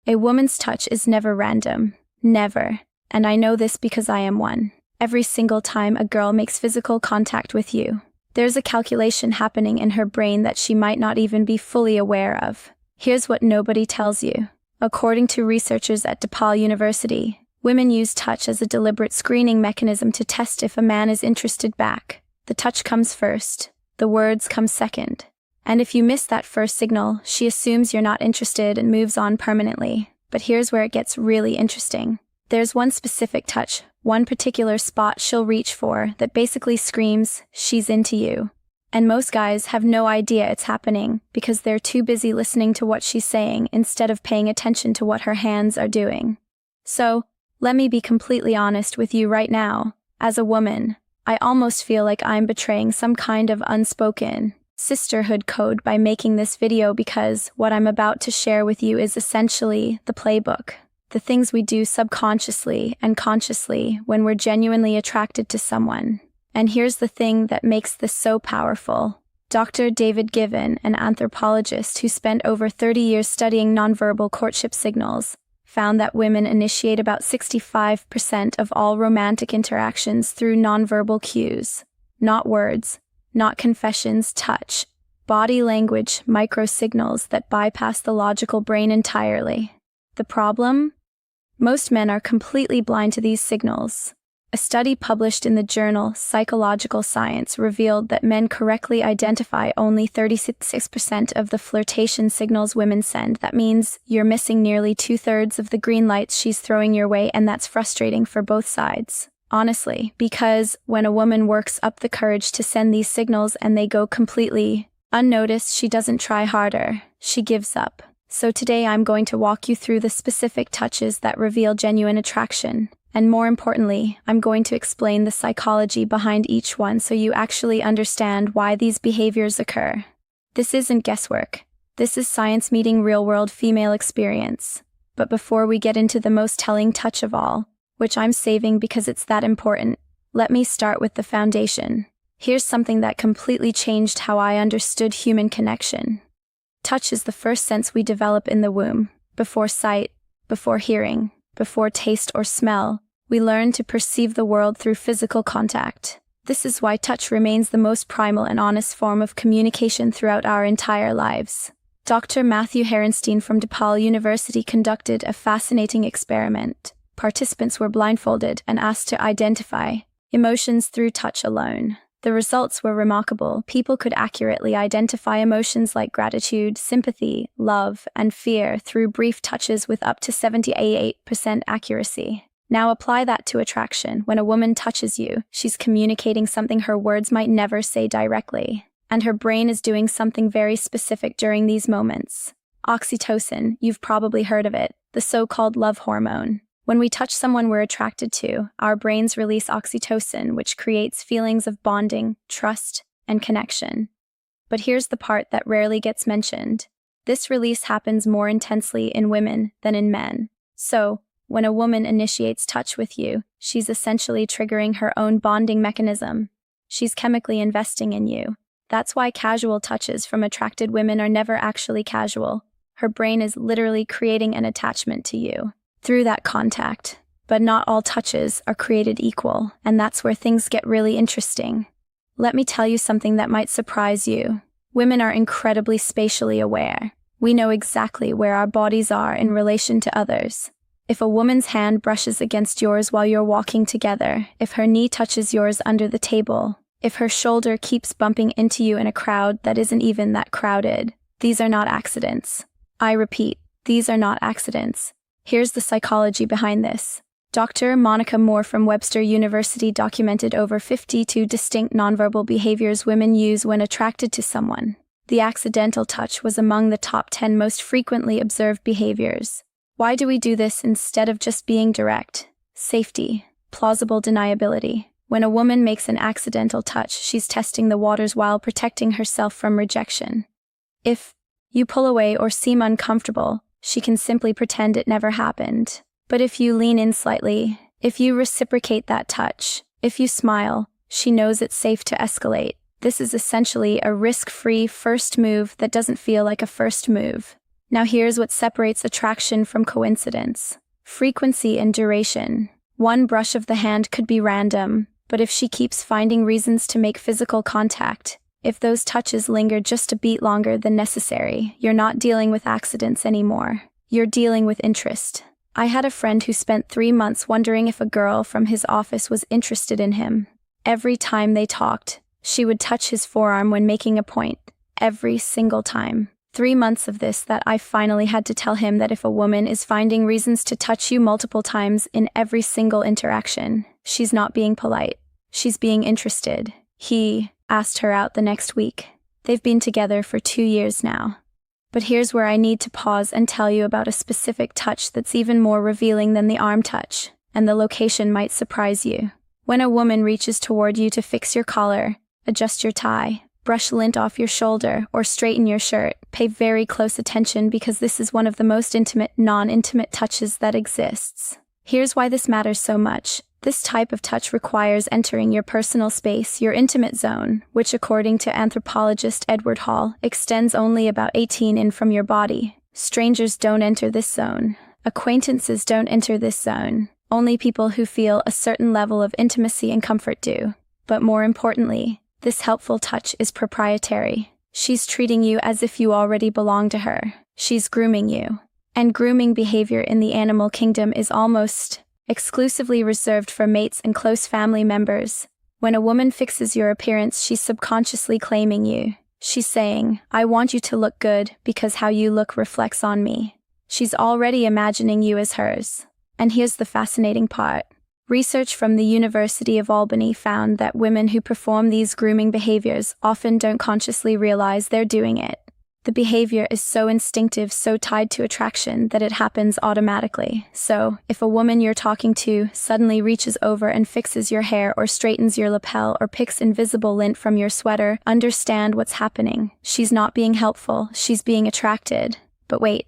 A woman's touch is never random. Never. And I know this because I am one. Every single time a girl makes physical contact with you, there's a calculation happening in her brain that she might not even be fully aware of. Here's what nobody tells you. According to researchers at DePaul University, women use touch as a deliberate screening mechanism to test if a man is interested back. The touch comes first. The words come second. And if you miss that first signal, she assumes you're not interested and moves on permanently. But here's where it gets really interesting. There's one specific touch, one particular spot she'll reach for that basically screams, she's into you. And most guys have no idea it's happening because they're too busy listening to what she's saying instead of paying attention to what her hands are doing. So, let me be completely honest with you right now. As a woman, I almost feel like I'm betraying some kind of unspoken sisterhood code by making this video because what I'm about to share with you is essentially the playbook. The things we do subconsciously and consciously when we're genuinely attracted to someone. And here's the thing that makes this so powerful. Dr. David Given, an anthropologist who spent over 30 years studying nonverbal courtship signals, found that women initiate about 65% of all romantic interactions through nonverbal cues. Not words, not confessions, touch, body language, micro-signals that bypass the logical brain entirely. The problem? Most men are completely blind to these signals. A study published in the journal Psychological Science revealed that men correctly identify only 36% of the flirtation signals women send. That means you're missing nearly 2/3 of the green lights she's throwing your way, and that's frustrating for both sides. Honestly, because when a woman works up the courage to send these signals and they go completely unnoticed, she doesn't try harder, she gives up. So today I'm going to walk you through the specific touches that reveal genuine attraction. And more importantly, I'm going to explain the psychology behind each one so you actually understand why these behaviors occur. This isn't guesswork. This is science meeting real-world female experience. But before we get into the most telling touch of all, which I'm saving because it's that important, let me start with the foundation. Here's something that completely changed how I understood human connection. Touch is the first sense we develop in the womb. Before sight, before hearing, before taste or smell, we learn to perceive the world through physical contact. This is why touch remains the most primal and honest form of communication throughout our entire lives. Dr. Matthew Herenstein from DePaul University conducted a fascinating experiment. Participants were blindfolded and asked to identify emotions through touch alone. The results were remarkable. People could accurately identify emotions like gratitude, sympathy, love, and fear through brief touches with up to 78% accuracy. Now apply that to attraction. When a woman touches you, she's communicating something her words might never say directly. And her brain is doing something very specific during these moments. Oxytocin, you've probably heard of it, the so-called love hormone. When we touch someone we're attracted to, our brains release oxytocin, which creates feelings of bonding, trust, and connection. But here's the part that rarely gets mentioned. This release happens more intensely in women than in men. So, when a woman initiates touch with you, she's essentially triggering her own bonding mechanism. She's chemically investing in you. That's why casual touches from attracted women are never actually casual. Her brain is literally creating an attachment to you through that contact. But not all touches are created equal, and that's where things get really interesting. Let me tell you something that might surprise you. Women are incredibly spatially aware. We know exactly where our bodies are in relation to others. If a woman's hand brushes against yours while you're walking together, if her knee touches yours under the table, if her shoulder keeps bumping into you in a crowd that isn't even that crowded, these are not accidents. I repeat, these are not accidents. Here's the psychology behind this. Dr. Monica Moore from Webster University documented over 52 distinct nonverbal behaviors women use when attracted to someone. The accidental touch was among the top 10 most frequently observed behaviors. Why do we do this instead of just being direct? Safety, plausible deniability. When a woman makes an accidental touch, she's testing the waters while protecting herself from rejection. If you pull away or seem uncomfortable, she can simply pretend it never happened. But if you lean in slightly, if you reciprocate that touch, if you smile, she knows it's safe to escalate. This is essentially a risk-free first move that doesn't feel like a first move. Now here's what separates attraction from coincidence. Frequency and duration. One brush of the hand could be random, but if she keeps finding reasons to make physical contact, if those touches linger just a beat longer than necessary, you're not dealing with accidents anymore. You're dealing with interest. I had a friend who spent 3 months wondering if a girl from his office was interested in him. Every time they talked, she would touch his forearm when making a point. Every single time. 3 months of this that I finally had to tell him that if a woman is finding reasons to touch you multiple times in every single interaction, she's not being polite. She's being interested. He asked her out the next week. They've been together for 2 years now. But here's where I need to pause and tell you about a specific touch that's even more revealing than the arm touch, and the location might surprise you. When a woman reaches toward you to fix your collar, adjust your tie, brush lint off your shoulder, or straighten your shirt, pay very close attention because this is one of the most intimate, non-intimate touches that exists. Here's why this matters so much. This type of touch requires entering your personal space, your intimate zone, which according to anthropologist Edward Hall, extends only about 18 in from your body. Strangers don't enter this zone. Acquaintances don't enter this zone. Only people who feel a certain level of intimacy and comfort do. But more importantly, this helpful touch is proprietary. She's treating you as if you already belong to her. She's grooming you. And grooming behavior in the animal kingdom is almost exclusively reserved for mates and close family members. When a woman fixes your appearance, she's subconsciously claiming you. She's saying, I want you to look good because how you look reflects on me. She's already imagining you as hers. And here's the fascinating part. Research from the University of Albany found that women who perform these grooming behaviors often don't consciously realize they're doing it. The behavior is so instinctive, so tied to attraction that it happens automatically. So, if a woman you're talking to suddenly reaches over and fixes your hair or straightens your lapel or picks invisible lint from your sweater, understand what's happening. She's not being helpful, she's being attracted. But wait,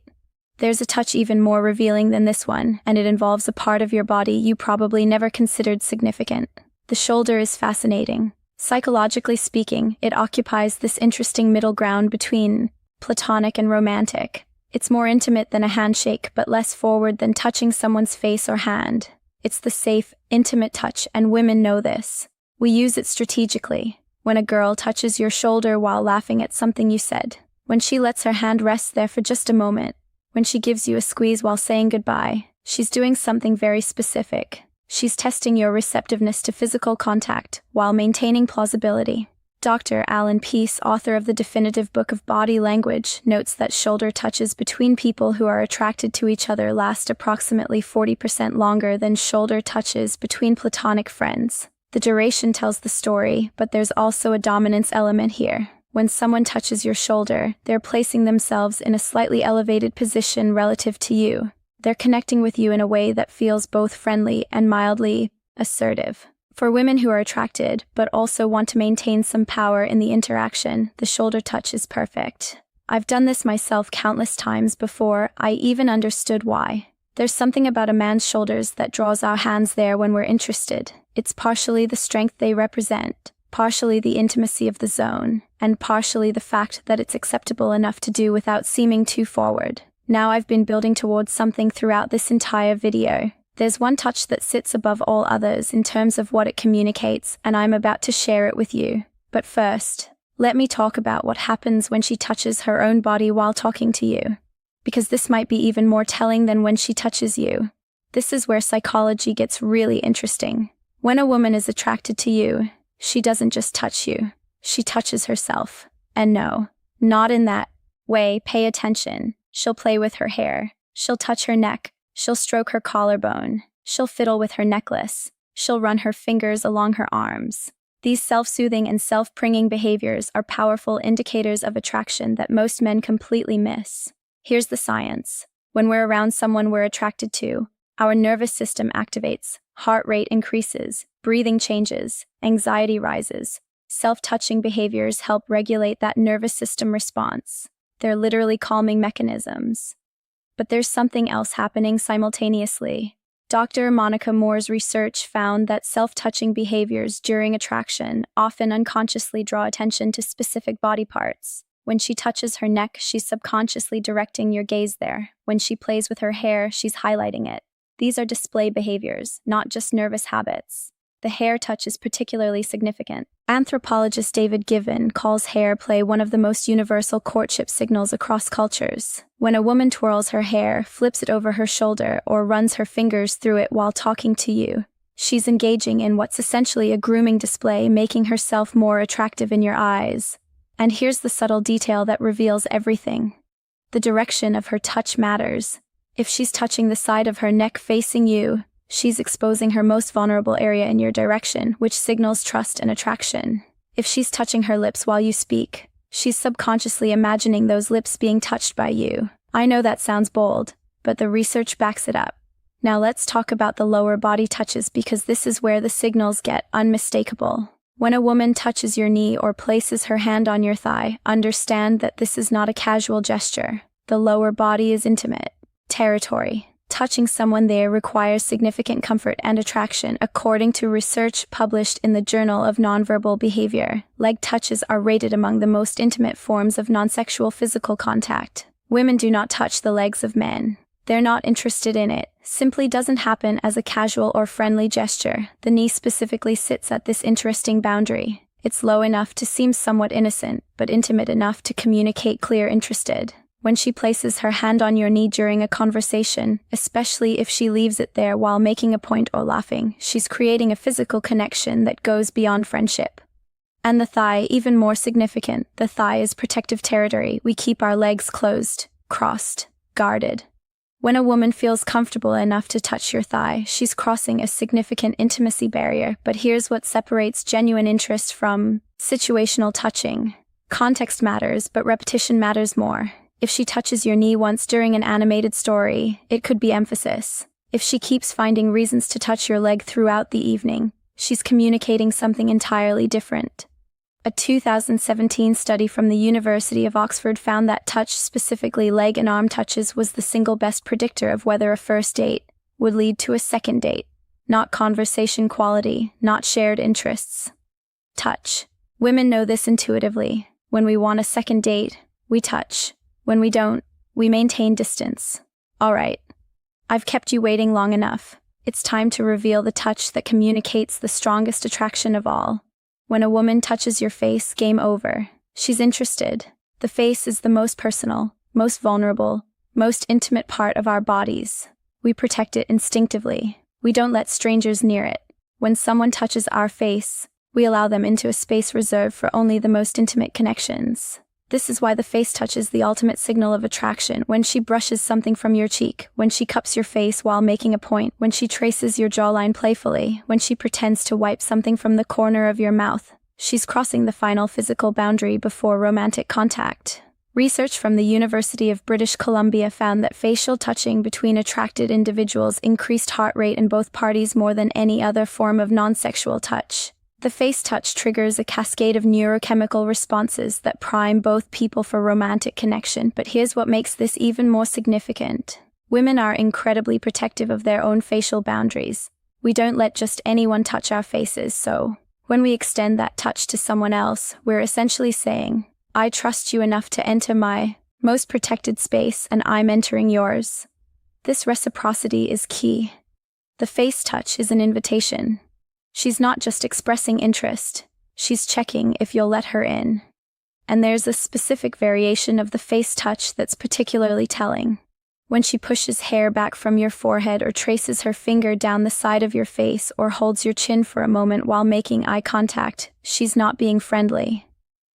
there's a touch even more revealing than this one, and it involves a part of your body you probably never considered significant. The shoulder is fascinating. Psychologically speaking, it occupies this interesting middle ground between platonic and romantic. It's more intimate than a handshake, but less forward than touching someone's face or hand. It's the safe, intimate touch, and women know this. We use it strategically. When a girl touches your shoulder while laughing at something you said. When she lets her hand rest there for just a moment. When she gives you a squeeze while saying goodbye. She's doing something very specific. She's testing your receptiveness to physical contact while maintaining plausibility. Dr. Alan Peace, author of the definitive book of body language, notes that shoulder touches between people who are attracted to each other last approximately 40% longer than shoulder touches between platonic friends. The duration tells the story, but there's also a dominance element here. When someone touches your shoulder, they're placing themselves in a slightly elevated position relative to you. They're connecting with you in a way that feels both friendly and mildly assertive. For women who are attracted, but also want to maintain some power in the interaction, the shoulder touch is perfect. I've done this myself countless times before I even understood why. There's something about a man's shoulders that draws our hands there when we're interested. It's partially the strength they represent, partially the intimacy of the zone, and partially the fact that it's acceptable enough to do without seeming too forward. Now I've been building towards something throughout this entire video. There's one touch that sits above all others in terms of what it communicates, and I'm about to share it with you. But first, let me talk about what happens when she touches her own body while talking to you. Because this might be even more telling than when she touches you. This is where psychology gets really interesting. When a woman is attracted to you, she doesn't just touch you. She touches herself. And no, not in that way. Pay attention. She'll play with her hair. She'll touch her neck. She'll stroke her collarbone. She'll fiddle with her necklace. She'll run her fingers along her arms. These self-soothing and self-pringing behaviors are powerful indicators of attraction that most men completely miss. Here's the science. When we're around someone we're attracted to, our nervous system activates, heart rate increases, breathing changes, anxiety rises. Self-touching behaviors help regulate that nervous system response. They're literally calming mechanisms. But there's something else happening simultaneously. Dr. Monica Moore's research found that self-touching behaviors during attraction often unconsciously draw attention to specific body parts. When she touches her neck, she's subconsciously directing your gaze there. When she plays with her hair, she's highlighting it. These are display behaviors, not just nervous habits. The hair touch is particularly significant. Anthropologist David Given calls hair play one of the most universal courtship signals across cultures. When a woman twirls her hair, flips it over her shoulder, or runs her fingers through it while talking to you, she's engaging in what's essentially a grooming display, making herself more attractive in your eyes. And here's the subtle detail that reveals everything. The direction of her touch matters. If she's touching the side of her neck facing you, she's exposing her most vulnerable area in your direction, which signals trust and attraction. If she's touching her lips while you speak, she's subconsciously imagining those lips being touched by you. I know that sounds bold, but the research backs it up. Now let's talk about the lower body touches, because this is where the signals get unmistakable. When a woman touches your knee or places her hand on your thigh, understand that this is not a casual gesture. The lower body is intimate territory. Touching someone there requires significant comfort and attraction, according to research published in the Journal of Nonverbal Behavior. Leg touches are rated among the most intimate forms of non-sexual physical contact. Women do not touch the legs of men. They're not interested in it. Simply doesn't happen as a casual or friendly gesture. The knee specifically sits at this interesting boundary. It's low enough to seem somewhat innocent, but intimate enough to communicate clear interested. When she places her hand on your knee during a conversation, especially if she leaves it there while making a point or laughing, she's creating a physical connection that goes beyond friendship. And the thigh, even more significant. The thigh is protective territory. We keep our legs closed, crossed, guarded. When a woman feels comfortable enough to touch your thigh, she's crossing a significant intimacy barrier. But here's what separates genuine interest from situational touching. Context matters, but repetition matters more. If she touches your knee once during an animated story, it could be emphasis. If she keeps finding reasons to touch your leg throughout the evening, she's communicating something entirely different. A 2017 study from the University of Oxford found that touch, specifically leg and arm touches, was the single best predictor of whether a first date would lead to a second date. Not conversation quality, not shared interests. Touch. Women know this intuitively. When we want a second date, we touch. When we don't, we maintain distance. All right. I've kept you waiting long enough. It's time to reveal the touch that communicates the strongest attraction of all. When a woman touches your face, game over. She's interested. The face is the most personal, most vulnerable, most intimate part of our bodies. We protect it instinctively. We don't let strangers near it. When someone touches our face, we allow them into a space reserved for only the most intimate connections. This is why the face touch is the ultimate signal of attraction. When she brushes something from your cheek, when she cups your face while making a point, when she traces your jawline playfully, when she pretends to wipe something from the corner of your mouth, she's crossing the final physical boundary before romantic contact. Research from the University of British Columbia found that facial touching between attracted individuals increased heart rate in both parties more than any other form of non-sexual touch. The face touch triggers a cascade of neurochemical responses that prime both people for romantic connection. But here's what makes this even more significant. Women are incredibly protective of their own facial boundaries. We don't let just anyone touch our faces, so when we extend that touch to someone else, we're essentially saying, I trust you enough to enter my most protected space, and I'm entering yours. This reciprocity is key. The face touch is an invitation. She's not just expressing interest, she's checking if you'll let her in. And there's a specific variation of the face touch that's particularly telling. When she pushes hair back from your forehead or traces her finger down the side of your face or holds your chin for a moment while making eye contact, she's not being friendly.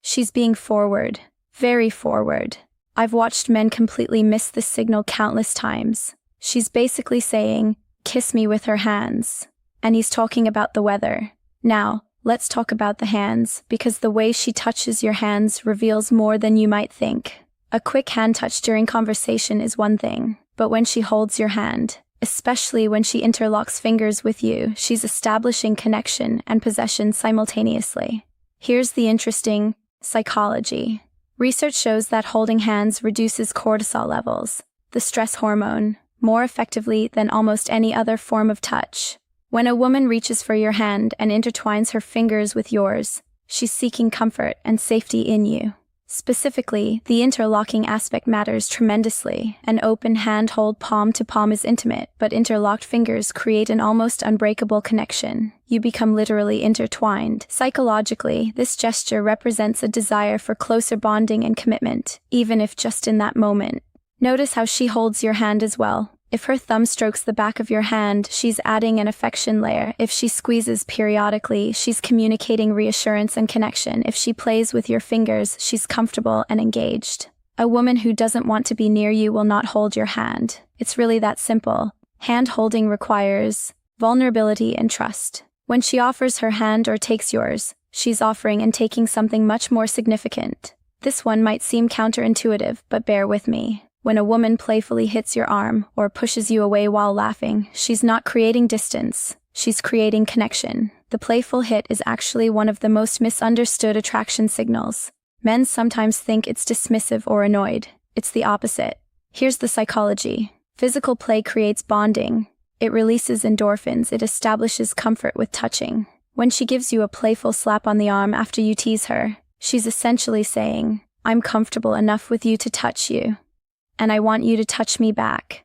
She's being forward, very forward. I've watched men completely miss this signal countless times. She's basically saying, kiss me with her hands. And he's talking about the weather. Now, let's talk about the hands, because the way she touches your hands reveals more than you might think. A quick hand touch during conversation is one thing, but when she holds your hand, especially when she interlocks fingers with you, she's establishing connection and possession simultaneously. Here's the interesting psychology. Research shows that holding hands reduces cortisol levels, the stress hormone, more effectively than almost any other form of touch. When a woman reaches for your hand and intertwines her fingers with yours, she's seeking comfort and safety in you. Specifically, the interlocking aspect matters tremendously. An open hand hold palm to palm is intimate, but interlocked fingers create an almost unbreakable connection. You become literally intertwined. Psychologically, this gesture represents a desire for closer bonding and commitment, even if just in that moment. Notice how she holds your hand as well. If her thumb strokes the back of your hand, she's adding an affection layer. If she squeezes periodically, she's communicating reassurance and connection. If she plays with your fingers, she's comfortable and engaged. A woman who doesn't want to be near you will not hold your hand. It's really that simple. Hand holding requires vulnerability and trust. When she offers her hand or takes yours, she's offering and taking something much more significant. This one might seem counterintuitive, but bear with me. When a woman playfully hits your arm or pushes you away while laughing, she's not creating distance, she's creating connection. The playful hit is actually one of the most misunderstood attraction signals. Men sometimes think it's dismissive or annoyed. It's the opposite. Here's the psychology. Physical play creates bonding. It releases endorphins. It establishes comfort with touching. When she gives you a playful slap on the arm after you tease her, she's essentially saying, "I'm comfortable enough with you to touch you. And I want you to touch me back."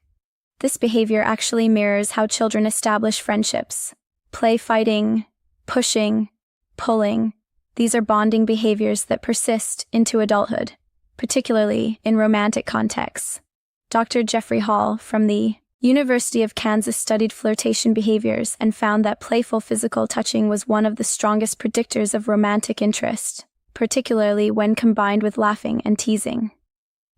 This behavior actually mirrors how children establish friendships. Play fighting, pushing, pulling. These are bonding behaviors that persist into adulthood, particularly in romantic contexts. Dr. Jeffrey Hall from the University of Kansas studied flirtation behaviors and found that playful physical touching was one of the strongest predictors of romantic interest, particularly when combined with laughing and teasing.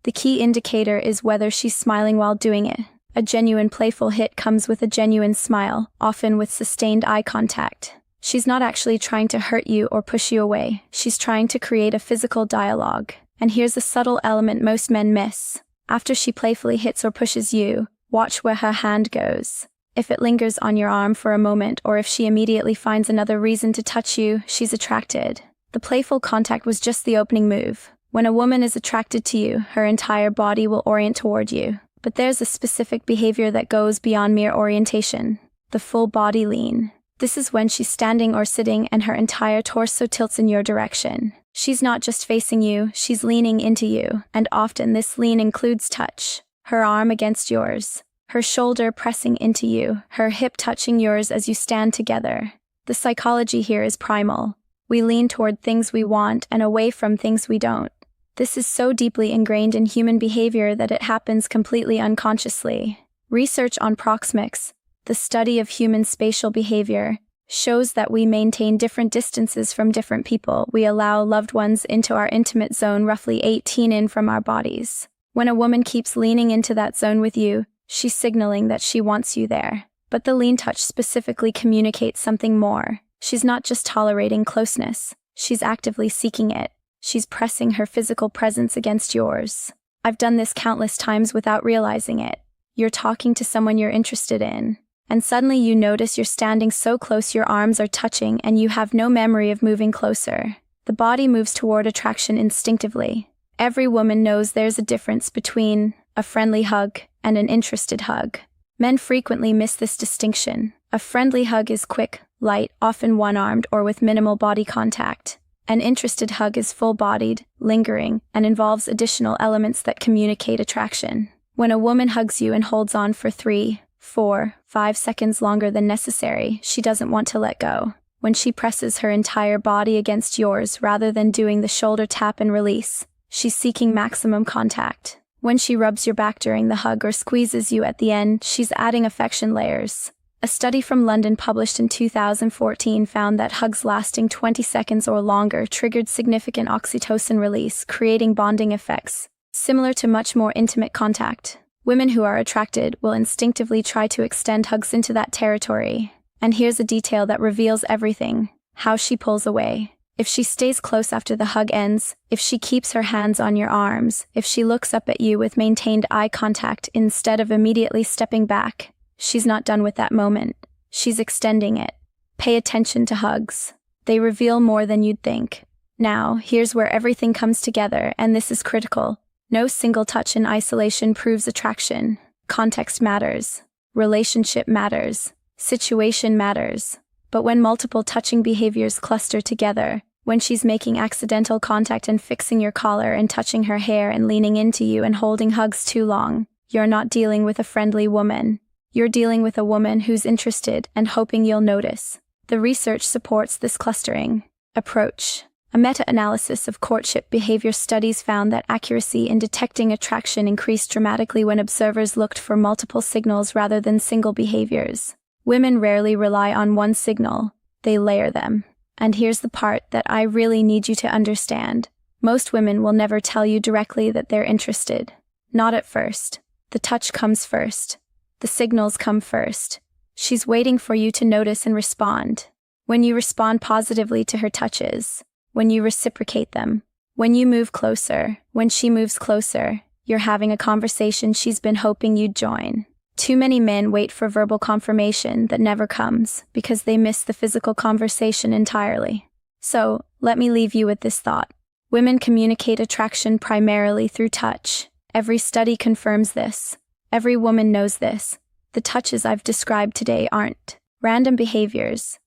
The key indicator is whether she's smiling while doing it. A genuine playful hit comes with a genuine smile, often with sustained eye contact. She's not actually trying to hurt you or push you away. She's trying to create a physical dialogue. And here's a subtle element most men miss. After she playfully hits or pushes you, watch where her hand goes. If it lingers on your arm for a moment, or if she immediately finds another reason to touch you, she's attracted. The playful contact was just the opening move. When a woman is attracted to you, her entire body will orient toward you. But there's a specific behavior that goes beyond mere orientation. The full body lean. This is when she's standing or sitting and her entire torso tilts in your direction. She's not just facing you, she's leaning into you, and often this lean includes touch. Her arm against yours, her shoulder pressing into you, her hip touching yours as you stand together. The psychology here is primal. We lean toward things we want and away from things we don't. This is so deeply ingrained in human behavior that it happens completely unconsciously. Research on proxemics, the study of human spatial behavior, shows that we maintain different distances from different people. We allow loved ones into our intimate zone roughly 18 in from our bodies. When a woman keeps leaning into that zone with you, she's signaling that she wants you there. But the lean touch specifically communicates something more. She's not just tolerating closeness, she's actively seeking it. She's pressing her physical presence against yours. I've done this countless times without realizing it. You're talking to someone you're interested in, and suddenly you notice you're standing so close your arms are touching and you have no memory of moving closer. The body moves toward attraction instinctively. Every woman knows there's a difference between a friendly hug and an interested hug. Men frequently miss this distinction. A friendly hug is quick, light, often one-armed or with minimal body contact. An interested hug is full-bodied, lingering, and involves additional elements that communicate attraction. When a woman hugs you and holds on for 3, 4, 5 seconds longer than necessary, she doesn't want to let go. When she presses her entire body against yours rather than doing the shoulder tap and release, she's seeking maximum contact. When she rubs your back during the hug or squeezes you at the end, she's adding affection layers. A study from London published in 2014 found that hugs lasting 20 seconds or longer triggered significant oxytocin release, creating bonding effects, similar to much more intimate contact. Women who are attracted will instinctively try to extend hugs into that territory. And here's a detail that reveals everything: how she pulls away. If she stays close after the hug ends, if she keeps her hands on your arms, if she looks up at you with maintained eye contact instead of immediately stepping back, she's not done with that moment. She's extending it. Pay attention to hugs. They reveal more than you'd think. Now, here's where everything comes together, and this is critical. No single touch in isolation proves attraction. Context matters. Relationship matters. Situation matters. But when multiple touching behaviors cluster together, When she's making accidental contact and fixing your collar and touching her hair and leaning into you and holding hugs too long, you're not dealing with a friendly woman. You're dealing with a woman who's interested and hoping you'll notice. The research supports this clustering approach. A meta-analysis of courtship behavior studies found that accuracy in detecting attraction increased dramatically when observers looked for multiple signals rather than single behaviors. Women rarely rely on one signal, they layer them. And here's the part that I really need you to understand. Most women will never tell you directly that they're interested. Not at first. The touch comes first. The signals come first. She's waiting for you to notice and respond. When you respond positively to her touches, when you reciprocate them, when you move closer, when she moves closer, you're having a conversation she's been hoping you'd join. Too many men wait for verbal confirmation that never comes because they miss the physical conversation entirely. So, let me leave you with this thought. Women communicate attraction primarily through touch. Every study confirms this. Every woman knows this. The touches I've described today aren't random behaviors.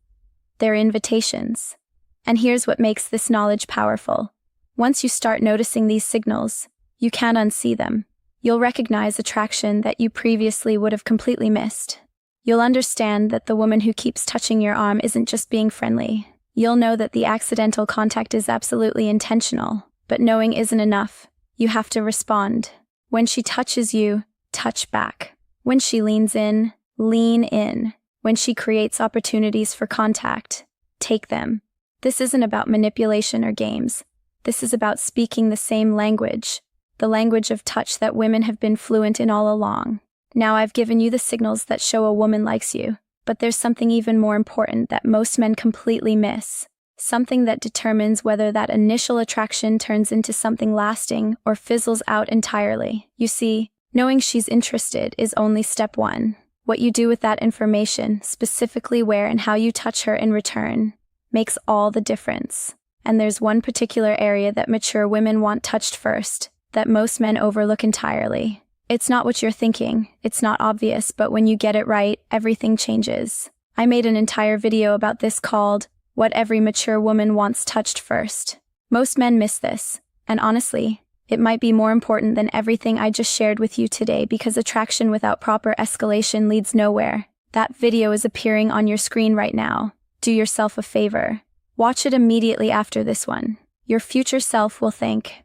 They're invitations. And here's what makes this knowledge powerful. Once you start noticing these signals, you can't unsee them. You'll recognize attraction that you previously would have completely missed. You'll understand that the woman who keeps touching your arm isn't just being friendly. You'll know that the accidental contact is absolutely intentional. But knowing isn't enough. You have to respond. When she touches you, touch back. When she leans in, lean in. When she creates opportunities for contact, take them. This isn't about manipulation or games. This is about speaking the same language, the language of touch that women have been fluent in all along. Now I've given you the signals that show a woman likes you, but there's something even more important that most men completely miss. Something that determines whether that initial attraction turns into something lasting or fizzles out entirely. You see, knowing she's interested is only step one. What you do with that information, specifically where and how you touch her in return, makes all the difference. And there's one particular area that mature women want touched first, that most men overlook entirely. It's not what you're thinking, it's not obvious, but when you get it right, everything changes. I made an entire video about this called, What Every Mature Woman Wants Touched First. Most men miss this, and honestly, it might be more important than everything I just shared with you today because attraction without proper escalation leads nowhere. That video is appearing on your screen right now. Do yourself a favor. Watch it immediately after this one. Your future self will thank